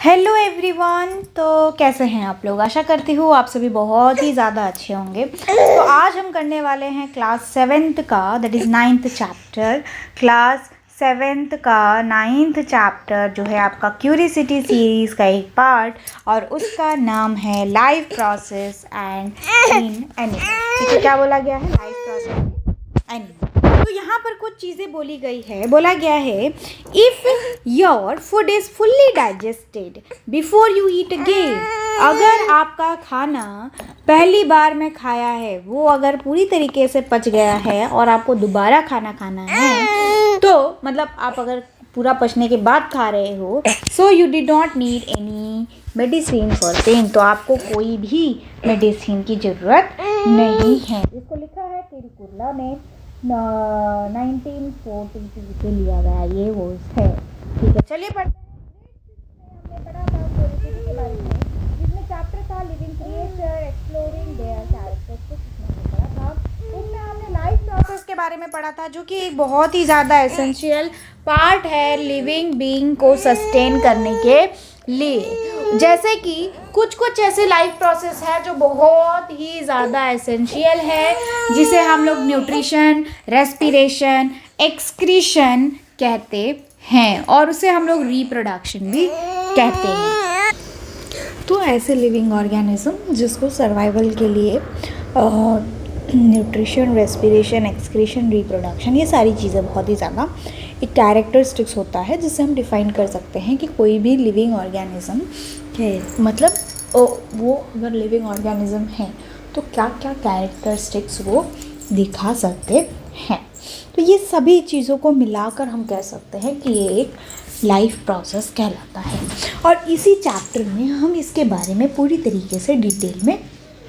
Hello everyone. तो कैसे हैं आप लोग? आशा करती हूँ आप सभी बहुत ही ज़्यादा अच्छे होंगे। तो आज हम करने वाले हैं क्लास 7th का, that is 9th chapter. Class 7th का 9th चैप्टर जो है आपका क्यूरियोसिटी सीरीज़ का एक पार्ट, और उसका नाम है life process and in animal. ठीक है, क्या बोला गया है? Life process animal. तो यहाँ पर कुछ चीज़ें बोली गई है। बोला गया है, if your food is fully digested before you eat again, अगर आपका खाना पहली बार में खाया है वो अगर पूरी तरीके से पच गया है और आपको दोबारा खाना खाना है, तो मतलब आप अगर पूरा पचने के बाद खा रहे हो, so you did not need any medicine for pain, तो आपको कोई भी मेडिसिन की ज़रूरत नहीं है। इसको लिखा है तेरी कुर्ला ने 1942 से लिया गया ये वर्ड्स है। ठीक है, चलिए पढ़ते हैं। हमने पढ़ा था क्यूरियोसिटी के बारे में, जिसमें चैप्टर था living creature exploring there characteristics पढ़ा था। उसमें हमने लाइफ प्रोसेस के बारे में पढ़ा था, जो कि एक बहुत ही ज़्यादा एसेंशियल पार्ट है लिविंग बीइंग को सस्टेन करने के लिए। जैसे कि कुछ ऐसे लाइफ प्रोसेस है जो बहुत ही ज़्यादा एसेंशियल है, जिसे हम लोग न्यूट्रिशन, रेस्पिरेशन, एक्सक्रीशन कहते हैं, और उसे हम लोग रिप्रोडक्शन भी कहते हैं। तो ऐसे लिविंग ऑर्गेनिज्म जिसको सर्वाइवल के लिए न्यूट्रिशन, रेस्पिरेशन, एक्सक्रीशन, रिप्रोडक्शन, ये सारी चीज़ें बहुत ही ज़्यादा एक कैरेक्टरिस्टिक्स होता है, जिससे हम डिफ़ाइन कर सकते हैं कि कोई भी लिविंग ऑर्गेनिज्म है, मतलब वो अगर लिविंग ऑर्गेनिज्म है तो क्या क्या कैरेक्टरिस्टिक्स वो दिखा सकते हैं। तो ये सभी चीज़ों को मिलाकर हम कह सकते हैं कि ये एक लाइफ प्रोसेस कहलाता है, और इसी चैप्टर में हम इसके बारे में पूरी तरीके से डिटेल में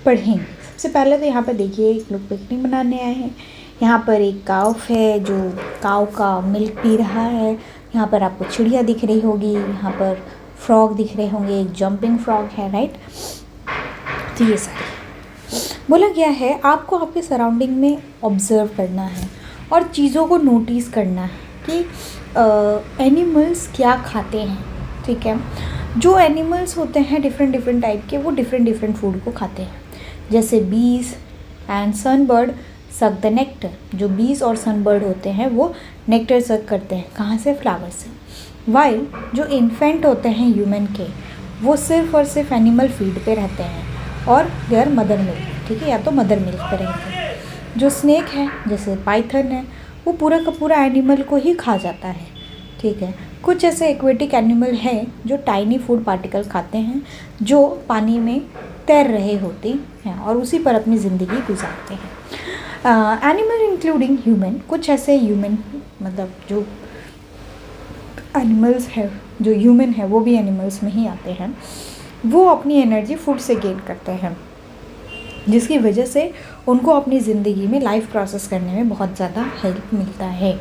पढ़ेंगे। सबसे पहले तो यहाँ पर देखिए, एक लोग पिकनिक मनाने आए हैं। यहाँ पर एक काव है जो काव का मिल्क पी रहा है। यहाँ पर आपको चिड़िया दिख रही होगी, यहाँ पर फ्रॉग दिख रहे होंगे, एक जंपिंग फ्रॉग है, राइट। तो ये सारी बोला गया है आपको आपके सराउंडिंग में ऑब्ज़र्व करना है और चीज़ों को नोटिस करना है कि एनिमल्स क्या खाते हैं। ठीक है, जो एनिमल्स होते हैं डिफरेंट टाइप के, वो डिफरेंट फूड को खाते हैं। जैसे बीज and sunbird suck the nectar, जो बीज और सनबर्ड होते हैं वो नेक्टर सक करते हैं। कहाँ से? फ्लावर से। वाइल जो इन्फेंट होते हैं ह्यूमन के, वो सिर्फ और सिर्फ एनिमल फीड पे रहते हैं और देयर मदर मिल्क, ठीक है, या तो मदर मिल्क पे रहते हैं। जो स्नेक है, जैसे पाइथन है, वो पूरा का पूरा एनिमल को ही खा जाता है। ठीक है, कुछ ऐसे एक्वेटिक एनिमल हैं जो टाइनी फूड पार्टिकल खाते हैं, जो पानी में तैर रहे होते हैं और उसी पर अपनी ज़िंदगी गुजारते हैं। एनिमल इंक्लूडिंग ह्यूमन, कुछ ऐसे ह्यूमन मतलब जो एनिमल्स है, जो ह्यूमन है वो भी एनिमल्स में ही आते हैं, वो अपनी एनर्जी फूड से गेन करते हैं, जिसकी वजह से उनको अपनी ज़िंदगी में लाइफ प्रोसेस करने में बहुत ज़्यादा हेल्प मिलता है।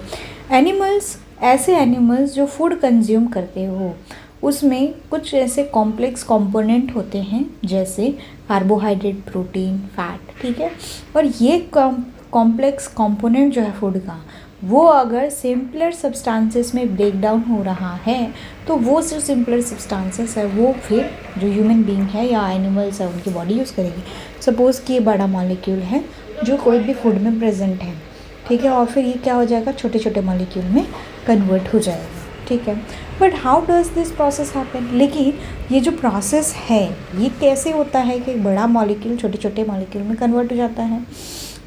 एनिमल्स, ऐसे एनिमल्स जो फूड कंज्यूम करते हो, उसमें कुछ ऐसे कॉम्प्लेक्स कंपोनेंट होते हैं, जैसे कार्बोहाइड्रेट, प्रोटीन, फैट। ठीक है, और ये कॉम्प्लेक्स कंपोनेंट जो है फूड का, वो अगर सिंपलर सब्सटेंसेस में ब्रेक डाउन हो रहा है, तो वो जो सिंपलर सब्सटेंसेस है वो फिर जो ह्यूमन बीइंग है या एनिमल्स है उनकी बॉडी यूज़ करेगी। सपोज़ कि ये बड़ा मॉलिक्यूल है जो कोई भी फूड में प्रेजेंट है, ठीक है, और फिर ये क्या हो जाएगा, छोटे छोटे मॉलिक्यूल में कन्वर्ट हो जाएगा। ठीक है, but how does this process happen? लेकिन ये जो प्रोसेस है ये कैसे होता है कि बड़ा मॉलिक्यूल छोटे छोटे मॉलिक्यूल में कन्वर्ट हो जाता है?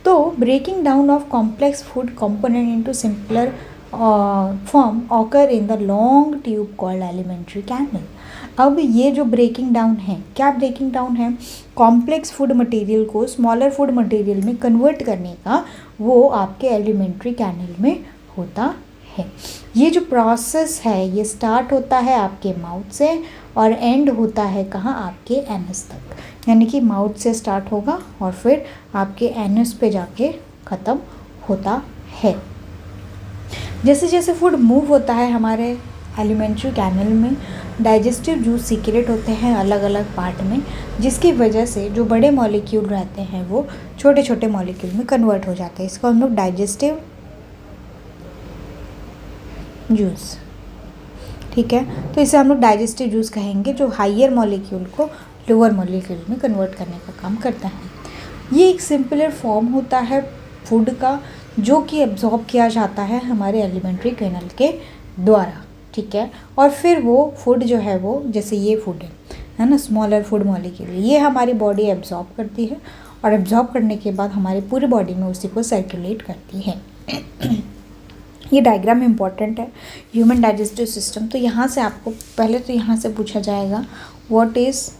तो breaking down of complex food component into simpler form occur in the long tube called alimentary canal. अब ये जो ब्रेकिंग डाउन है, क्या ब्रेकिंग डाउन है? कॉम्प्लेक्स फूड मटेरियल को स्मॉलर फूड मटेरियल में कन्वर्ट करने का, वो आपके एलिमेंट्री कैनल में होता है। ये जो प्रोसेस है ये स्टार्ट होता है आपके माउथ से और एंड होता है कहाँ? आपके एनस तक, यानी कि माउथ से स्टार्ट होगा और फिर आपके एनस पे जाके ख़त्म होता है। जैसे जैसे फूड मूव होता है हमारे एलिमेंट्री कैनल में, डाइजेस्टिव जूस सीक्रेट होते हैं अलग अलग पार्ट में, जिसकी वजह से जो बड़े मॉलिक्यूल रहते हैं वो छोटे छोटे मॉलिक्यूल में कन्वर्ट हो जाते हैं। इसको हम लोग डाइजेस्टिव जूस, ठीक है। तो इसे हम लोग डाइजेस्टिव जूस कहेंगे, जो हाइयर मॉलिक्यूल को लोअर मॉलिक्यूल में कन्वर्ट करने का काम करता है। ये एक सिंपलर फॉर्म होता है फूड का, जो कि एब्जॉर्ब किया जाता है हमारे एलिमेंट्री कैनल के द्वारा, ठीक है। और फिर वो फूड जो है वो, जैसे ये फूड है ना, स्मॉलर फूड मॉलिक्यूल, ये हमारी बॉडी एब्जॉर्ब करती है और एब्जॉर्ब करने के बाद हमारी पूरी बॉडी में उसी को सर्कुलेट करती है। ये डायग्राम इम्पॉर्टेंट है, ह्यूमन डाइजेस्टिव सिस्टम। तो यहाँ से आपको पहले तो यहाँ से पूछा जाएगा व्हाट इज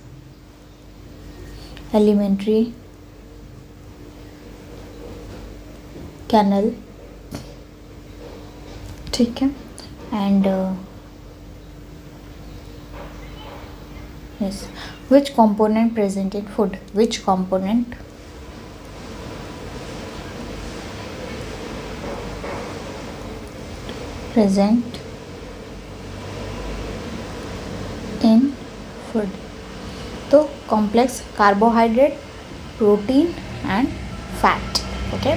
एलिमेंट्री कैनल, ठीक है। And yes, which component present in food, which component present in food। तो complex carbohydrate, protein and fat, okay.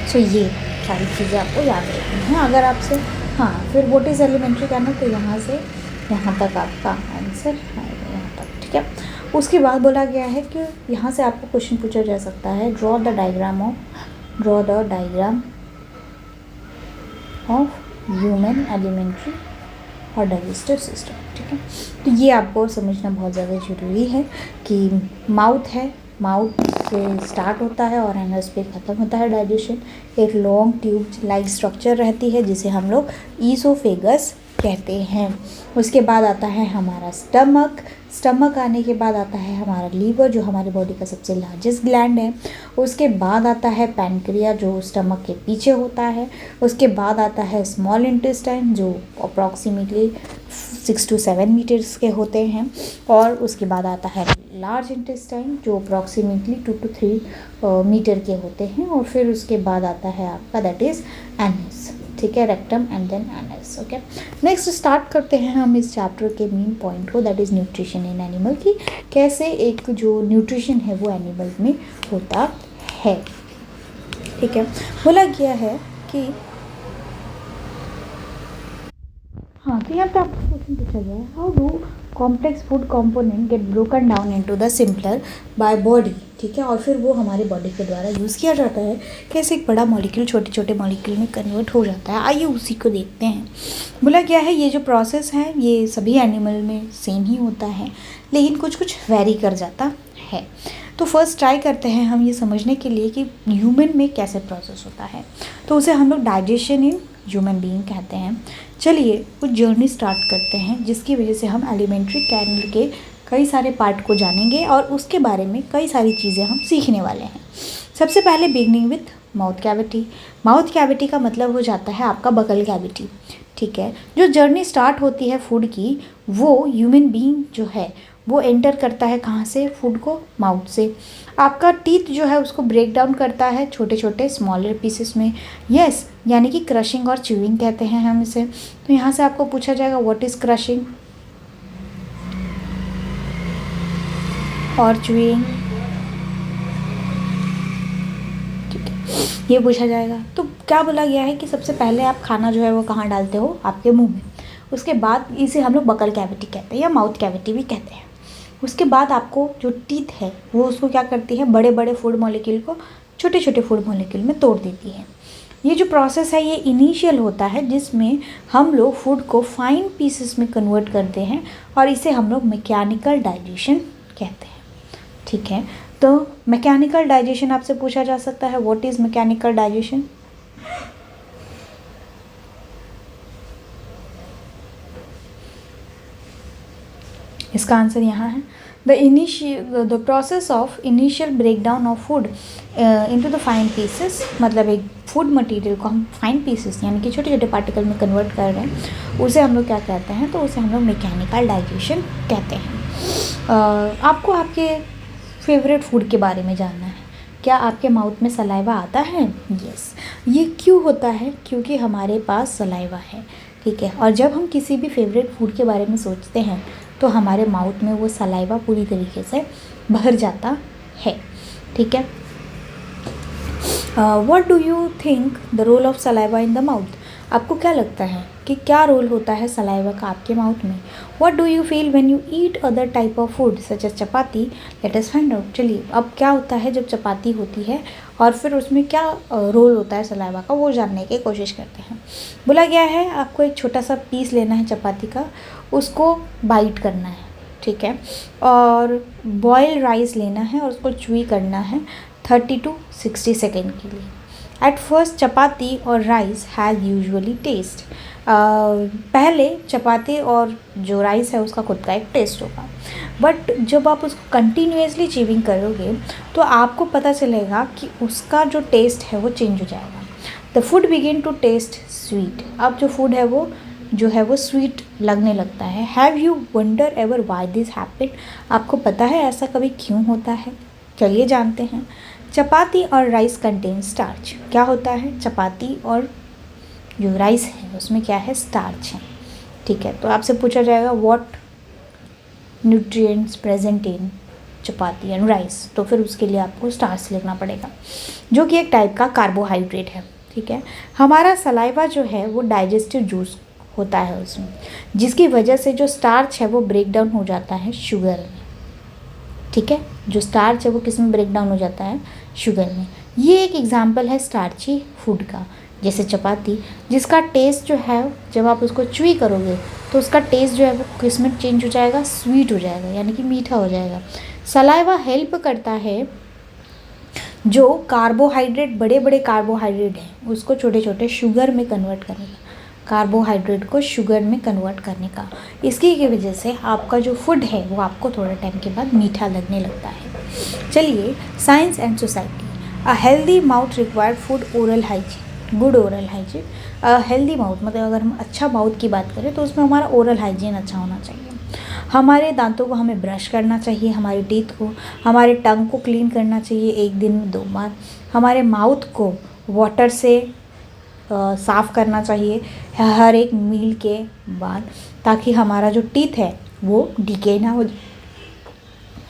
So ये सारी चीज़ें आपको याद रखनी है अगर आपसे, हाँ। फिर व्हाट इज एलिमेंट्री कैनल, तो यहाँ से यहाँ तक आपका आंसर आएगा, यहाँ तक, ठीक है। उसके बाद बोला गया है कि यहाँ से आपको क्वेश्चन पूछा जा सकता है, draw the diagram of human alimentary और डाइजेस्टिव सिस्टम, ठीक है। तो ये आपको समझना बहुत ज़्यादा ज़रूरी है कि माउथ है, माउथ से स्टार्ट होता है और एनस पे ख़त्म होता है डाइजेशन। एक लॉन्ग ट्यूब लाइक स्ट्रक्चर रहती है जिसे हम लोग ईसोफेगस कहते हैं। उसके बाद आता है हमारा स्टमक, स्टमक आने के बाद आता है हमारा लीवर, जो हमारी बॉडी का सबसे लार्जेस्ट ग्लैंड है। उसके बाद आता है पैनक्रिया, जो स्टमक के पीछे होता है। उसके बाद आता है स्मॉल इंटेस्टाइन, जो अप्रॉक्सीमेटली 6 to 7 मीटर्स के होते हैं। और उसके बाद आता है लार्ज इंटेस्टाइन, जो अप्रॉक्सीमेटली 2 to 3 मीटर के होते हैं। और फिर उसके बाद आता है आपका दैट इज़ एनस, ठीक है, rectum and then anus, okay. Next start करते हैं हम इस चैप्टर के मेन पॉइंट को, that is nutrition in animal, की कैसे एक जो न्यूट्रिशन है वो एनिमल में होता है, ठीक है। बोला गया है कि हाँ, तो यहाँ पे आपको क्वेश्चन पूछा गया है, how do complex food component get broken down into the simpler by body, ठीक है। और फिर वो हमारी बॉडी के द्वारा यूज़ किया जाता है, कैसे एक बड़ा मॉलिक्यूल छोटे छोटे मॉलिक्यूल में कन्वर्ट हो जाता है। आइए उसी को देखते हैं। बोला गया है ये जो प्रोसेस है ये सभी एनिमल में सेम ही होता है, लेकिन कुछ कुछ वेरी कर जाता है। तो फर्स्ट ट्राई करते हैं हम ये समझने के लिए कि ह्यूमन में कैसे प्रोसेस होता है। तो उसे हम लोग डाइजेशन इन ह्यूमन बीइंग कहते हैं। चलिए कुछ जर्नी स्टार्ट करते हैं, जिसकी वजह से हम एलिमेंट्री कैनल के कई सारे पार्ट को जानेंगे और उसके बारे में कई सारी चीज़ें हम सीखने वाले हैं। सबसे पहले beginning with mouth cavity. Mouth cavity का मतलब हो जाता है आपका बकल कैविटी, ठीक है। जो जर्नी स्टार्ट होती है फूड की, वो ह्यूमन बीइंग जो है वो एंटर करता है कहाँ से, फूड को माउथ से। आपका टीथ जो है उसको ब्रेक डाउन करता है छोटे छोटे स्मॉलर पीसेस में, यस, यानी कि क्रशिंग और च्यूइंग कहते हैं हम इसे। तो यहाँ से आपको पूछा जाएगा व्हाट इज़ क्रशिंग और च्यूइंग, ठीक है, ये पूछा जाएगा। तो क्या बोला गया है कि सबसे पहले आप खाना जो है वो कहाँ डालते हो, आपके मुंह में। उसके बाद इसे हम लोग बकल कैविटी कहते हैं या माउथ कैविटी भी कहते हैं। उसके बाद आपको जो टीथ है वो उसको क्या करती है, बड़े बड़े फूड मॉलिक्यूल को छोटे छोटे फूड मॉलिक्यूल में तोड़ देती है। ये जो प्रोसेस है ये इनिशियल होता है, जिसमें हम लोग फूड को फाइन पीसेस में कन्वर्ट करते हैं और इसे हम लोग मैकेनिकल डाइजेशन कहते हैं, ठीक है। तो मैकेनिकल डाइजेशन आपसे पूछा जा सकता है, व्हाट इज़ मैकेनिकल डाइजेशन। इसका आंसर यहाँ है, the process of initial breakdown of food into the fine pieces. मतलब एक फूड मटेरियल को हम फाइन पीसेस यानी कि छोटे छोटे पार्टिकल में कन्वर्ट कर रहे हैं, उसे हम लोग क्या कहते हैं, तो उसे हम लोग मैकेनिकल डाइजेशन कहते हैं। आपको आपके फेवरेट फूड के बारे में जानना है, क्या आपके माउथ में सलाइवा आता है, यस। ये क्यों होता है, क्योंकि हमारे पास सलाइवा है, ठीक है। और जब हम किसी भी फेवरेट फूड के बारे में सोचते हैं तो हमारे माउथ में वो सलाइवा पूरी तरीके से भर जाता है, ठीक है। What do you think the role of saliva in the mouth. आपको क्या लगता है कि क्या रोल होता है सलाइवा का आपके माउथ में? What do you feel when you eat other type of food such as chapati? Let us find out. चलिए, अब क्या होता है जब चपाती होती है और फिर उसमें क्या रोल होता है सलाइवा का, वो जानने की कोशिश करते हैं। बोला गया है आपको एक छोटा सा पीस लेना है चपाती का, उसको बाइट करना है, ठीक है, और बॉयल राइस लेना है और उसको च्यूई करना है 30 to 60 सेकेंड के लिए। एट फर्स्ट चपाती और राइस हैज़ यूजुअली टेस्ट। पहले चपाती और जो राइस है उसका खुद का एक टेस्ट होगा, बट जब आप उसको कंटिन्यूसली च्यूइंग करोगे तो आपको पता चलेगा कि उसका जो टेस्ट है वो चेंज हो जाएगा। The food begin to taste sweet. अब जो फूड है वो जो है वो स्वीट लगने लगता है। Have you wonder ever why this happened? आपको पता है ऐसा कभी क्यों होता है? चलिए जानते हैं। चपाती और राइस कंटेन स्टार्च। क्या होता है? चपाती और जो राइस है उसमें क्या है? स्टार्च है, ठीक है। तो आपसे पूछा जाएगा what nutrients present in chapati and rice, तो फिर उसके लिए आपको स्टार्च लिखना पड़ेगा, जो कि एक टाइप का कार्बोहाइड्रेट है, ठीक है। हमारा सलाइवा जो है वो डाइजेस्टिव जूस होता है उसमें, जिसकी वजह से जो स्टार्च है वो ब्रेक डाउन हो जाता है शुगर में, ठीक है। जो स्टार्च है वो किस में ब्रेक डाउन हो जाता है? शुगर में। ये एक एग्जाम्पल है स्टार्ची फूड का, जैसे चपाती, जिसका टेस्ट जो है जब आप उसको च्यूई करोगे तो उसका टेस्ट जो है वो किस में चेंज हो जाएगा? स्वीट हो जाएगा, यानी कि मीठा हो जाएगा। सलाइवा हेल्प करता है जो कार्बोहाइड्रेट, बड़े बड़े कार्बोहाइड्रेट हैं उसको छोटे छोटे शुगर में कन्वर्ट करने का, कार्बोहाइड्रेट को शुगर में कन्वर्ट करने का। इसकी की वजह से आपका जो फूड है वो आपको थोड़े टाइम के बाद मीठा लगने लगता है। चलिए, science and society. A healthy mouth required food oral hygiene, good oral hygiene. Healthy mouth मतलब अगर हम अच्छा माउथ की बात करें तो उसमें हमारा ओरल हाइजीन अच्छा होना चाहिए। हमारे दांतों को हमें ब्रश करना चाहिए, हमारे टीथ को, हमारे टंग को क्लीन करना चाहिए 1 दिन में 2 बार। हमारे माउथ को वाटर से साफ़ करना चाहिए हर एक मील के बाद, ताकि हमारा जो टीथ है वो डिके ना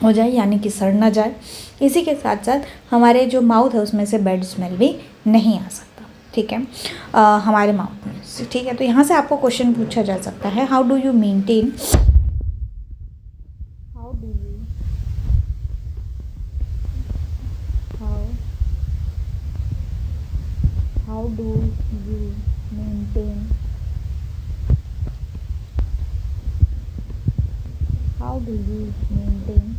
हो जाए, यानी कि सड़ ना जाए। इसी के साथ साथ हमारे जो माउथ है उसमें से बैड स्मेल भी नहीं आ सकता, ठीक है, हमारे माउथ में, ठीक है। तो यहाँ से आपको क्वेश्चन पूछा जा सकता है, how do you maintain how do you maintain how do you maintain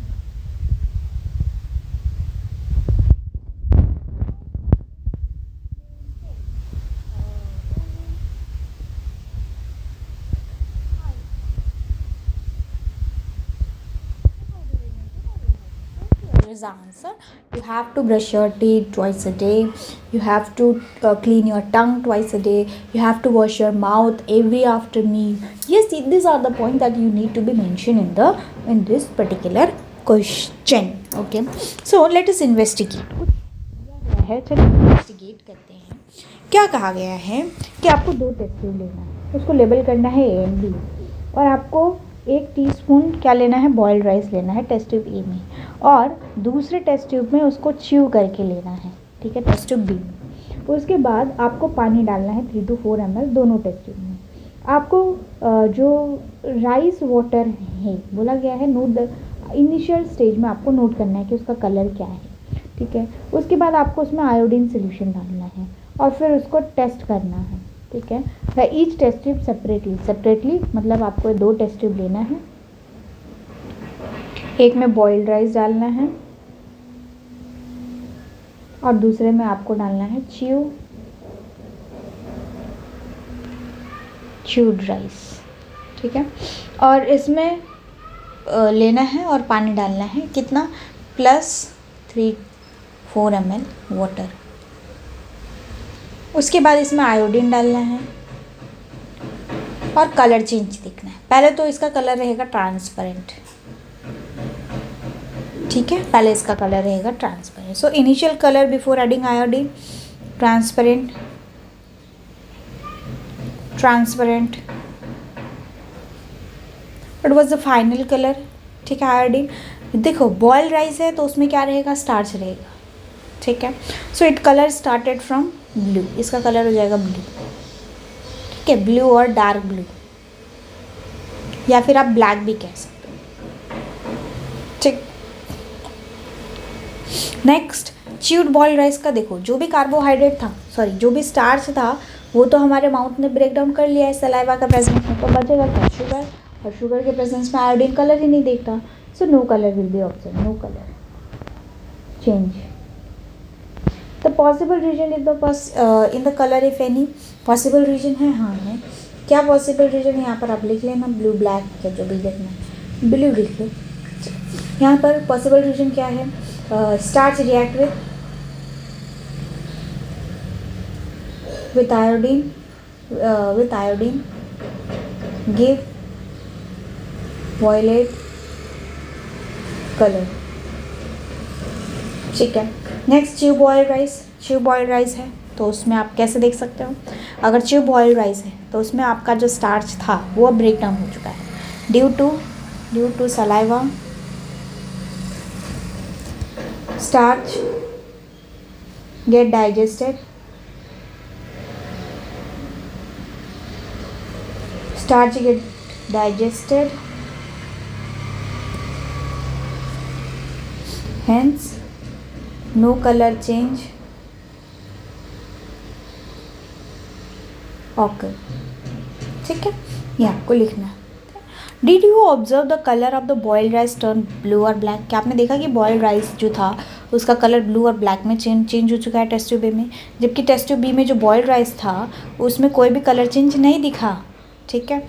is the answer. You have to brush your teeth twice a day. You have to clean your tongue twice a day. You have to wash your mouth every after meal. Yes, these are the points that you need to be mentioned in this particular question. Okay, so let us investigate. है, चलिए investigate करते हैं। क्या कहा गया है कि आपको 2 टेस्ट ट्यूब लेना है, उसको लेबल करना है A and B, और आपको 1 टीस्पून क्या लेना है? बॉइल्ड राइस लेना है टेस्ट ट्यूब ए में, और दूसरे टेस्ट ट्यूब में उसको च्यू करके लेना है, ठीक है, टेस्ट ट्यूब बी में। उसके बाद आपको पानी डालना है 3 to 4 ml दोनों टेस्ट ट्यूब में। आपको जो राइस वाटर है बोला गया है, नोट द इनिशियल स्टेज में आपको नोट करना है कि उसका कलर क्या है, ठीक है। उसके बाद आपको उसमें आयोडीन सोल्यूशन डालना है और फिर उसको टेस्ट करना है, ठीक है। ईच टेस्ट ट्यूब सेपरेटली मतलब आपको 2 टेस्ट ट्यूब लेना है, एक में बॉइल्ड राइस डालना है और दूसरे में आपको डालना है च्यूड राइस, ठीक है। और इसमें लेना है और पानी डालना है कितना? +3-4 ml वाटर। उसके बाद इसमें आयोडीन डालना है और कलर चेंज देखना है। पहले तो इसका कलर रहेगा ट्रांसपेरेंट, ठीक है, पहले इसका कलर रहेगा transparent. So initial colour before adding iodine transparent, but was the final colour, ठीक है, आयोडीन। देखो बॉइल्ड राइस है तो उसमें क्या रहेगा? स्टार्च रहेगा, ठीक है। So it colour started from blue, इसका कलर हो जाएगा ब्लू, ठीक है, ब्लू और डार्क ब्लू, या फिर आप ब्लैक भी कह सकते हो, ठीक। नेक्स्ट च्यूड बॉइल्ड राइस का देखो, जो भी कार्बोहाइड्रेट था, सॉरी जो भी स्टार्च था, वो तो हमारे माउथ ने ब्रेक डाउन कर लिया है सलाइवा का प्रेजेंस में, तो बचेगा क्या, शुगर, और शुगर के प्रेजेंस में आयोडीन कलर ही नहीं देखता, so no colour will be observe, no colour change. The possible reason in the colour if any, possible reason है, हाँ है, क्या पॉसिबल रीजन है, यहाँ पर आप लिख लेना, ब्लू ब्लैक या जो भी लिखना है, ब्लू लिख लो। यहाँ पर पॉसिबल रीजन क्या है, starch react with iodine give violet color, ठीक है। Next chew boiled rice, chew boiled rice है तो उसमें आप कैसे देख सकते हो, अगर च्यू बॉइल्ड राइस है तो उसमें आपका जो स्टार्च था वो अब ब्रेक डाउन हो चुका है, due to saliva, starch get digested, starch get digested, hence no color change occur, ठीक है, ये आपको लिखना है। Did you observe the colour of the boiled rice turn blue और ब्लैक, क्या आपने देखा कि बॉइल्ड राइस जो था उसका कलर ब्लू और ब्लैक में चेंज हो चुका है टेस्ट ट्यूब ए में, जबकि टेस्ट ट्यूब बी में जो बॉइल्ड राइस था उसमें कोई भी कलर चेंज नहीं दिखा, ठीक है।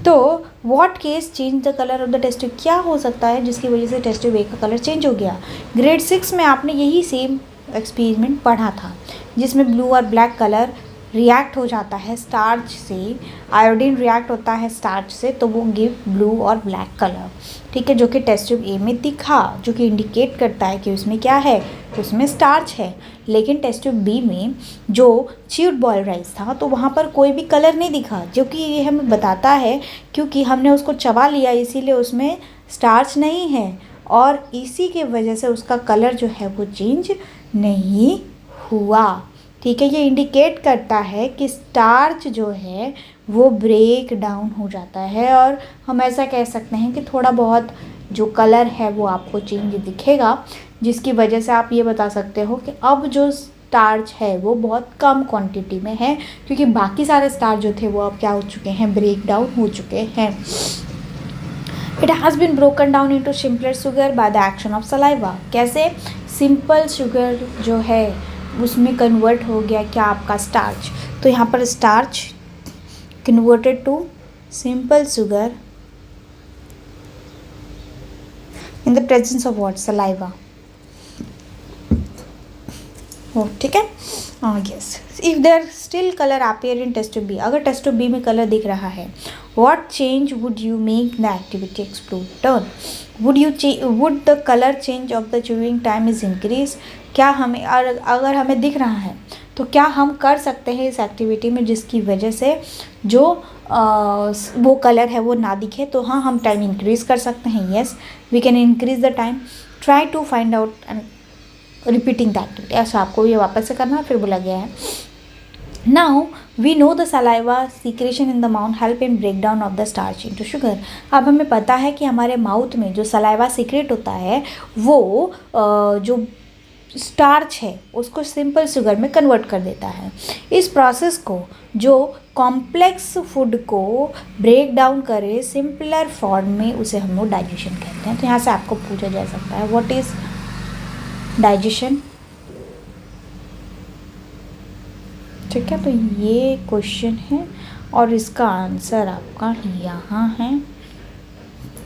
तो what case change the colour of the test tube, क्या हो सकता है जिसकी वजह से टेस्ट ट्यूब ए का कलर चेंज हो गया। ग्रेड 6 में आपने यही सेम एक्सपेरिमेंट पढ़ा था जिसमें ब्लू और ब्लैक कलर रिएक्ट हो जाता है स्टार्च से, आयोडीन रिएक्ट होता है स्टार्च से, तो वो गिव ब्लू और ब्लैक कलर, ठीक है, जो कि टेस्ट ट्यूब ए में दिखा, जो कि इंडिकेट करता है कि उसमें क्या है, उसमें स्टार्च है। लेकिन टेस्ट ट्यूब बी में जो च्यूड बॉइल्ड राइस था तो वहाँ पर कोई भी कलर नहीं दिखा, जो कि ये हमें बताता है क्योंकि हमने उसको चबा लिया इसीलिए उसमें स्टार्च नहीं है, और इसी के वजह से उसका कलर जो है वो चेंज नहीं हुआ, ठीक है। ये इंडिकेट करता है कि स्टार्च जो है वो ब्रेक डाउन हो जाता है, और हम ऐसा कह सकते हैं कि थोड़ा बहुत जो कलर है वो आपको चेंज दिखेगा, जिसकी वजह से आप ये बता सकते हो कि अब जो स्टार्च है वो बहुत कम क्वांटिटी में है, क्योंकि बाकी सारे स्टार्च जो थे वो अब क्या हो चुके हैं, ब्रेक डाउन हो चुके हैं। It has been broken down into simpler sugar by the action of saliva, कैसे, सिंपल शुगर जो है उसमें कन्वर्ट हो गया क्या, आपका स्टार्च, तो यहाँ पर starch converted to simple sugar in the presence of what, saliva, हो, ठीक है। Yes, if there still colour appear in test tube B, अगर टेस्ट ट्यूब बी में कलर दिख रहा है, what change would you make the activity explode turn, would the colour change of the chewing time is increase, क्या हमें, अगर हमें दिख रहा है तो क्या हम कर सकते हैं इस एक्टिविटी में जिसकी वजह से जो वो कलर है वो ना दिखे, तो हाँ हम टाइम इंक्रीज़ कर सकते हैं, yes we can increase the time, try to find out and repeating the activity, ऐसा आपको ये वापस से करना, फिर बोला गया है। Now we know the saliva secretion in the mouth help in break down of the starch into sugar, अब हमें पता है कि हमारे माउथ में जो सलाइवा सीक्रेट होता है वो जो स्टार्च है उसको सिंपल शुगर में कन्वर्ट कर देता है। इस प्रोसेस को जो कॉम्प्लेक्स फूड को ब्रेक डाउन करे सिंपलर फॉर्म में, उसे हम लोग डाइजेशन कहते हैं। तो यहाँ से आपको पूछा जा सकता है व्हाट इज डाइजेशन, ठीक है, तो ये क्वेश्चन है और इसका आंसर आपका यहाँ है,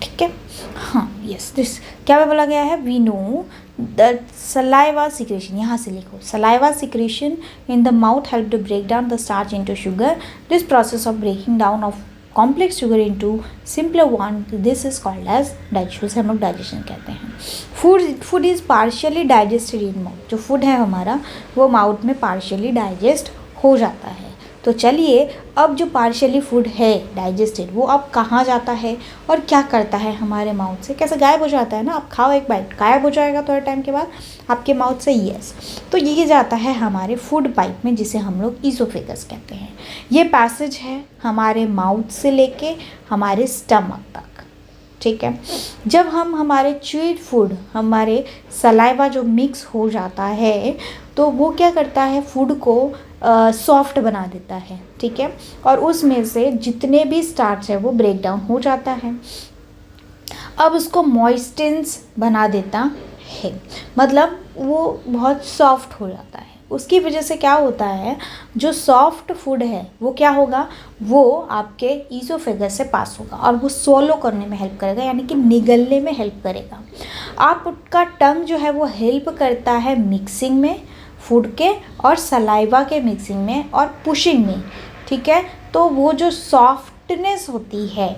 ठीक है। हाँ यस, दिस क्या बोला गया है, we know the saliva secretion, यहाँ से लिखो, saliva secretion in the mouth help to break down the starch into sugar, this process of breaking down of complex sugar into simpler one, this is called as digestion, हम लोग digestion कहते हैं। Food is partially digested in mouth, जो food है हमारा वो mouth में partially digest हो जाता है। तो चलिए अब जो पार्शियली फूड है डाइजेस्टेड वो अब कहाँ जाता है और क्या करता है हमारे माउथ से, कैसे गायब हो जाता है ना, आप खाओ एक बाइट गायब हो जाएगा थोड़े टाइम के बाद आपके माउथ से, यस। तो ये जाता है हमारे फूड पाइप में जिसे हम लोग ईसोफेगस कहते हैं। ये पैसेज है हमारे माउथ से लेके हमारे स्टमक तक, ठीक है। जब हम हमारे च्यूड फूड, हमारे सलाइवा जो मिक्स हो जाता है तो वो क्या करता है, फूड को सॉफ्ट बना देता है, ठीक है। और उसमें से जितने भी स्टार्च है वो ब्रेक डाउन हो जाता है, अब उसको मॉइस्टेंस बना देता है, मतलब वो बहुत सॉफ्ट हो जाता है। उसकी वजह से क्या होता है, जो सॉफ्ट फूड है वो क्या होगा, वो आपके ईसोफेगस से पास होगा और वो स्वॉलो करने में हेल्प करेगा, यानी कि निगलने में हेल्प करेगा। आपका टंग जो है वो हेल्प करता है मिक्सिंग में फूड के और सलाइवा के मिक्सिंग में और पुशिंग में, ठीक है। तो वो जो सॉफ्टनेस होती है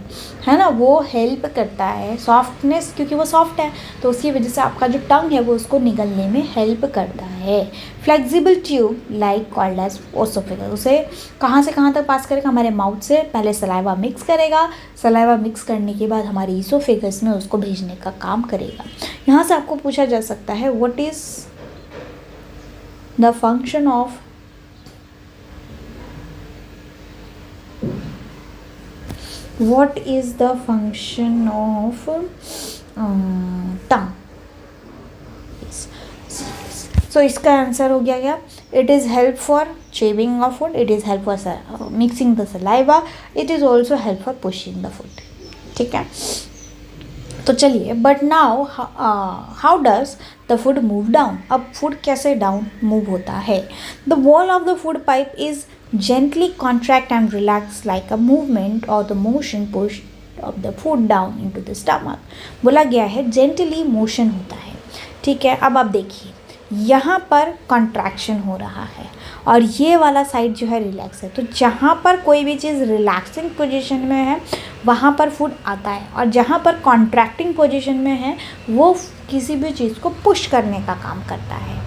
ना, वो हेल्प करता है, सॉफ्टनेस, क्योंकि वो सॉफ्ट है तो उसकी वजह से आपका जो टंग है वो उसको निगलने में हेल्प करता है। Flexible tube like called as oesophagus, उसे कहाँ से कहाँ तक पास करेगा, हमारे माउथ से पहले सलाइवा मिक्स करेगा, सलाइवा मिक्स करने के बाद हमारे ईसोफेगस में उसको भेजने का काम करेगा। यहाँ से आपको पूछा जा सकता है what is the function of what is the function of tongue? Yes. So इसका आंसर हो गया it is help for chewing of food, it is help for mixing the saliva, it is also help for pushing the food, ठीक है। तो चलिए, but now how does the food move down, अब food कैसे down move होता है। The wall of the food pipe is gently contract and relax like a movement or the motion push of the food down into the stomach। बोला गया है gently motion होता है, ठीक है। अब आप देखिए यहाँ पर कॉन्ट्रैक्शन हो रहा है और ये वाला साइड जो है रिलैक्स है, तो जहाँ पर कोई भी चीज़ रिलैक्सिंग पोजीशन में है वहाँ पर फूड आता है, और जहाँ पर कॉन्ट्रैक्टिंग पोजीशन में है वो किसी भी चीज़ को पुश करने का काम करता है।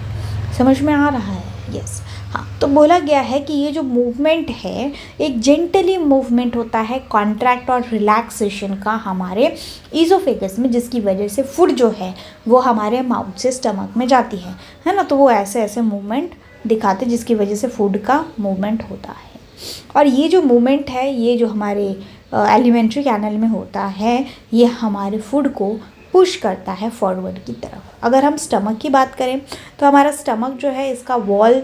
समझ में आ रहा है? यस। हाँ, तो बोला गया है कि ये जो मूवमेंट है एक जेंटली मूवमेंट होता है कॉन्ट्रैक्ट और रिलैक्सेशन का हमारे ईसोफेगस में, जिसकी वजह से फूड जो है वो हमारे माउथ से स्टमक में जाती है ना। तो वो ऐसे ऐसे मूवमेंट दिखाते जिसकी वजह से फूड का मूवमेंट होता है। और ये जो मूवमेंट है ये जो हमारे एलिमेंट्री कैनल में होता है ये हमारे फूड को पुश करता है फॉरवर्ड की तरफ। अगर हम स्टमक की बात करें तो हमारा स्टमक जो है इसका वॉल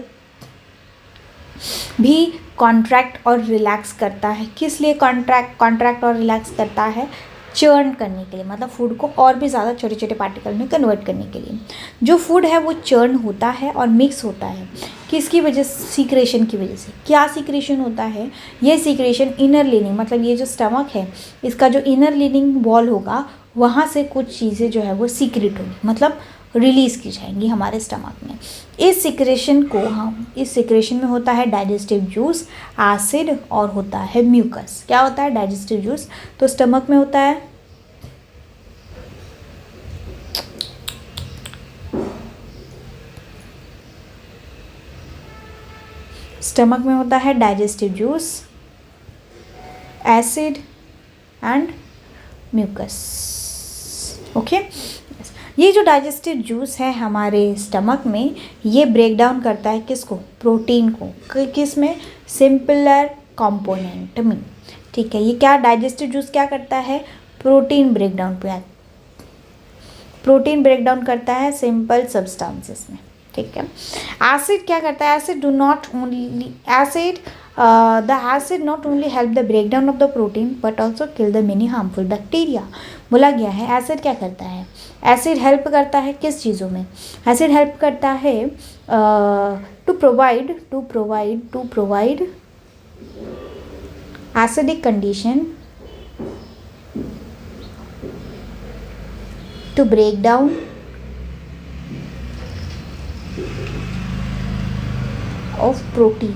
भी कॉन्ट्रैक्ट और रिलैक्स करता है। किस लिए कॉन्ट्रैक्ट और रिलैक्स करता है? चर्न करने के लिए, मतलब फूड को और भी ज़्यादा छोटे छोटे पार्टिकल में कन्वर्ट करने के लिए। जो फूड है वो चर्न होता है और मिक्स होता है, किसकी वजह से? सीक्रेशन की वजह से। क्या सीक्रेशन होता है? ये सीक्रेशन इनर लीनिंग, मतलब ये जो स्टमक है इसका जो इनर लीनिंग वॉल होगा वहाँ से कुछ चीज़ें जो है वो सीक्रेट होंगी, मतलब रिलीज़ की जाएंगी हमारे स्टमक में। इस सिक्रेशन में होता है डाइजेस्टिव जूस, एसिड और होता है म्यूकस। क्या होता है? डाइजेस्टिव जूस तो स्टमक में होता है, स्टमक में होता है digestive juice, acid and mucus. Okay, ये जो डाइजेस्टिव जूस है हमारे स्टमक में ये ब्रेक डाउन करता है किसको? प्रोटीन को। किस में? सिंपलर कंपोनेंट में, ठीक है। ये क्या डाइजेस्टिव जूस क्या करता है? प्रोटीन ब्रेक डाउन करता है सिंपल सब्सटेंसेस में, ठीक है। एसिड क्या करता है? Acid not only help the break down of the protein but also kill the many harmful bacteria. बोला गया है एसिड क्या करता है? एसिड हेल्प करता है किस चीज़ों में? एसिड हेल्प करता है to provide acidic condition to break down of protein,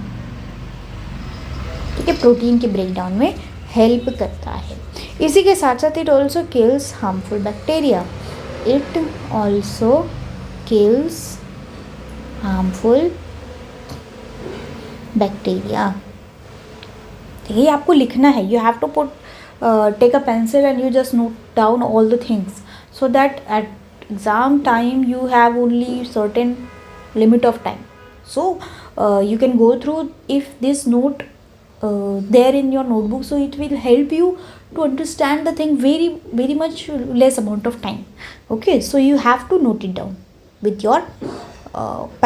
ठीक है। प्रोटीन के ब्रेक डाउन में हेल्प करता है। इसी के साथ साथ it also kills harmful bacteria. It also kills harmful bacteria, ठीक है, ये आपको लिखना है. You have to put take a pencil and you just note down all the things so that at exam time you have only certain limit of time. So you can go through if this note there in your notebook, so it will help you to understand the thing very much less amount of time. Okay, so you have to note it down with your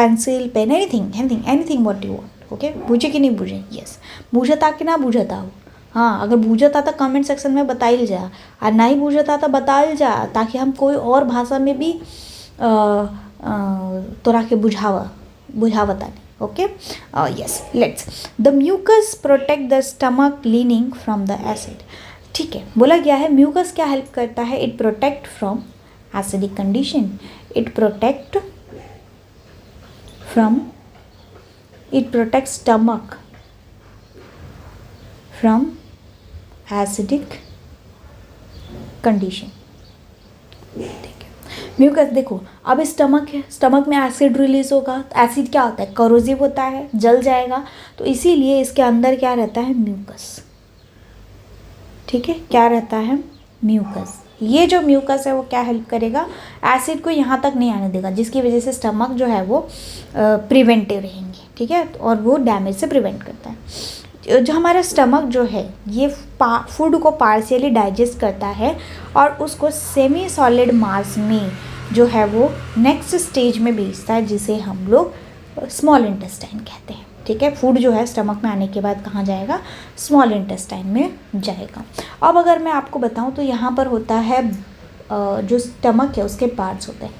pencil, pen, anything what you want. Okay, बूझे कि नहीं बूझे? Yes, बूझता कि ना बूझता हो. हाँ, अगर बूझता तो कमेंट सेक्शन में बताइल जा, और नहीं बूझता तो बताइल जा, ताकि हम कोई और भाषा में भी तोरा के बुझावता. Okay, yes, let's. The mucus protect the stomach cleaning from the acid. ठीक है, बोला गया है म्यूकस क्या हेल्प करता है? It protect from acidic condition. It protects stomach from acidic condition. ठीक है, म्यूकस देखो, अब स्टमक है, स्टमक में एसिड रिलीज होगा. एसिड क्या होता है? करोजिव होता है, जल जाएगा. तो इसीलिए इसके अंदर क्या रहता है? म्यूकस. ठीक है, क्या रहता है? म्यूकस. ये जो म्यूकस है वो क्या हेल्प करेगा? एसिड को यहाँ तक नहीं आने देगा, जिसकी वजह से स्टमक जो है वो प्रिवेंटिव रहेंगे. ठीक है, और वो डैमेज से प्रिवेंट करता है. जो हमारा स्टमक जो है ये फूड को पार्शियली डाइजेस्ट करता है और उसको सेमी सॉलिड मास में जो है वो नेक्स्ट स्टेज में भेजता है, जिसे हम लोग स्मॉल इंटेस्टाइन कहते हैं. ठीक है, फूड जो है स्टमक में आने के बाद कहाँ जाएगा? स्मॉल इंटेस्टाइन में जाएगा. अब अगर मैं आपको बताऊं तो यहाँ पर होता है जो स्टमक है उसके पार्ट्स होते हैं.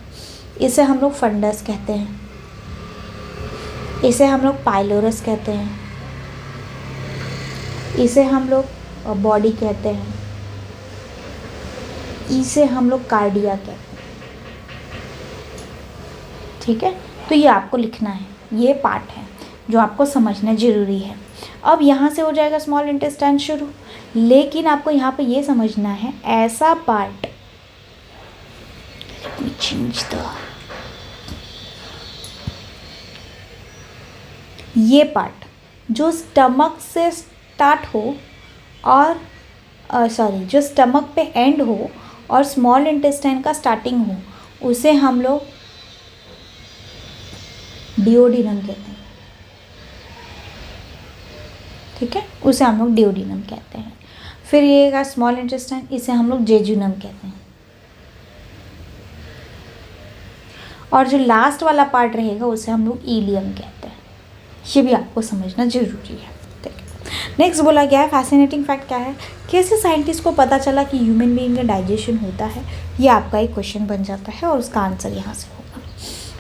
इसे हम लोग फंडस कहते हैं, इसे हम लोग पाइलोरस कहते हैं, इसे हम लोग बॉडी कहते हैं, इसे हम लोग कार्डिया कहते हैं. ठीक है, तो ये आपको लिखना है. ये पार्ट है जो आपको समझना ज़रूरी है. अब यहाँ से हो जाएगा स्मॉल इंटेस्टाइन शुरू, लेकिन आपको यहाँ पे ये समझना है ऐसा part, let me change the, ये पार्ट जो स्टमक से स्टार्ट हो और जो स्टमक पे एंड हो और स्मॉल इंटेस्टाइन का स्टार्टिंग हो, उसे हम लोग डिओडिनम कहते हैं. ठीक है, उसे हम लोग डिओडिनम कहते हैं. फिर ये का स्मॉल इंटेस्टाइन, इसे हम लोग जेजुनम कहते हैं. और जो लास्ट वाला पार्ट रहेगा उसे हम लोग इलियम कहते हैं. ये भी आपको समझना जरूरी है. ठीक है, नेक्स्ट बोला गया है फैसिनेटिंग फैक्ट क्या है? कैसे साइंटिस्ट को पता चला कि ह्यूमन बीइंग में डाइजेशन होता है? ये आपका एक क्वेश्चन बन जाता है और उसका आंसर यहाँ से होगा.